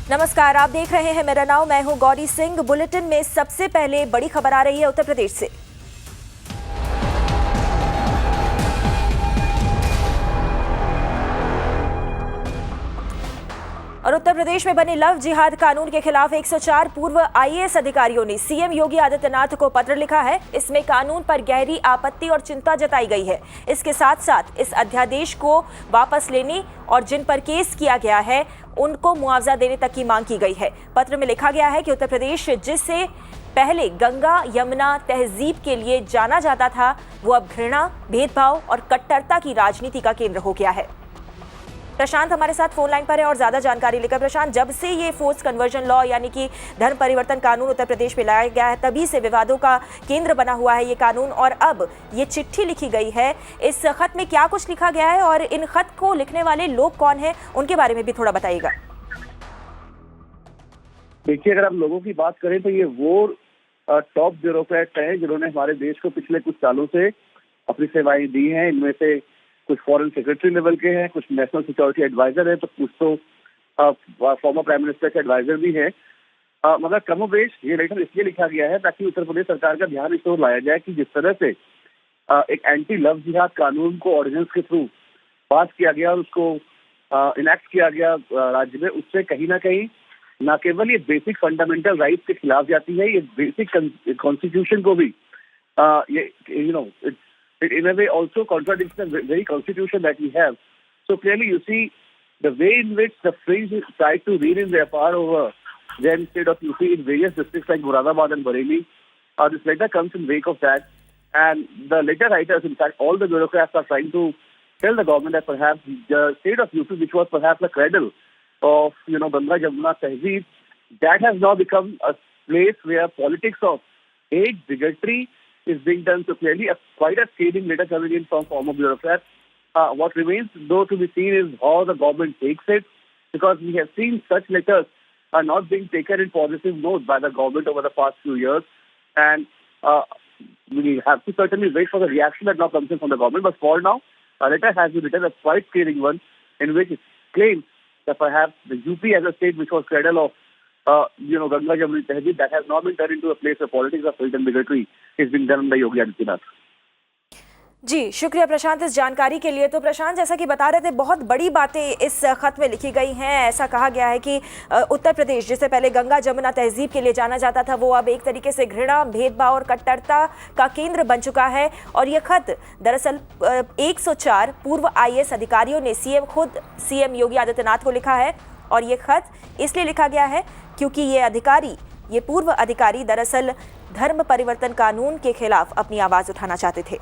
नमस्कार, आप देख रहे हैं मेरा नाम, मैं हूं गौरी सिंह। बुलेटिन में सबसे पहले बड़ी खबर आ रही है उत्तर प्रदेश से। और उत्तर प्रदेश में बने लव जिहाद कानून के खिलाफ 104 पूर्व आईएएस अधिकारियों ने सीएम योगी आदित्यनाथ को पत्र लिखा है। इसमें कानून पर गहरी आपत्ति और चिंता जताई गई है। इसके साथ साथ इस अध्यादेश को वापस लेने और जिन पर केस किया गया है उनको मुआवजा देने तक की मांग की गई है। पत्र में लिखा गया है कि उत्तर प्रदेश जिससे पहले गंगा यमुना तहजीब के लिए जाना जाता था, वो अब घृणा, भेदभाव और कट्टरता की राजनीति का केंद्र हो गया है। प्रशांत हमारे साथ फोन लाइन पर है और ज्यादा जानकारी लेकर। प्रशांत, जब से ये फोर्स कन्वर्जन लॉ यानी कि धर्म परिवर्तन कानून उत्तर प्रदेश में लाया गया है, तभी से विवादों का केंद्र बना हुआ है ये कानून, और अब ये चिट्ठी लिखी गई है। इस खत में क्या कुछ लिखा गया है और इन खत को लिखने वाले लोग कौन है, उनके बारे में भी थोड़ा बताइएगा। देखिए, अगर हम लोगों की बात करें तो ये वो टॉप ब्यूरोक्रेट हैं जिन्होंने हमारे देश को पिछले कुछ सालों से अपनी सेवाएं दी हैं। इनमें से कुछ फॉरेन सेक्रेटरी लेवल के हैं, कुछ नेशनल सिक्योरिटी एडवाइजर हैं, तो कुछ तो फॉर्मर प्राइम मिनिस्टर के एडवाइजर भी हैं। मगर कमोबेश ये लेटर इसलिए लिखा गया है ताकि उत्तर प्रदेश सरकार का ध्यान इस ओर लाया जाए कि जिस तरह से एक एंटी लव जिहाद कानून को ऑर्डिनेंस के थ्रू पास किया गया और उसको इनैक्ट किया गया राज्य में, उससे कहीं ना कहीं न केवल ये बेसिक फंडामेंटल राइट्स के खिलाफ जाती है, ये बेसिक कॉन्स्टिट्यूशन को भी it in a way also contradicts the very constitution that we have. So clearly you see the way in which the French tried to rein in their power over then state of UP in various districts like Moradabad and Bareilly. This letter comes in wake of that, and the letter writers, in fact all the bureaucrats, are trying to tell the government that perhaps the state of UP, which was perhaps a cradle of Ganga Jamuna Tehzeeb, that has now become a place where politics of hate, bigotry is being done. So clearly quite a scathing letter coming in from former bureaucrats. What remains though to be seen is how the government takes it, because we have seen such letters are not being taken in positive note by the government over the past few years, and we have to certainly wait for the reaction that now comes in from the government. But for now, a letter has been written, a quite scathing one, in which it claims that perhaps the UP as a state, which was cradle of Ganga Jamuna Tehzeeb, that has now been turned into a place where politics of hate and bigotry is being done by Yogi Adityanath. जी शुक्रिया प्रशांत इस जानकारी के लिए। तो प्रशांत, जैसा कि बता रहे थे, बहुत बड़ी बातें इस खत में लिखी गई हैं। ऐसा कहा गया है कि उत्तर प्रदेश जिसे पहले गंगा जमुना तहजीब के लिए जाना जाता था, वो अब एक तरीके से घृणा, भेदभाव और कट्टरता का केंद्र बन चुका है। और ये खत दरअसल 104 पूर्व आईएएस अधिकारियों ने खुद सीएम योगी आदित्यनाथ को लिखा है। और ये खत इसलिए लिखा गया है क्योंकि ये पूर्व अधिकारी दरअसल धर्म परिवर्तन कानून के खिलाफ अपनी आवाज उठाना चाहते थे।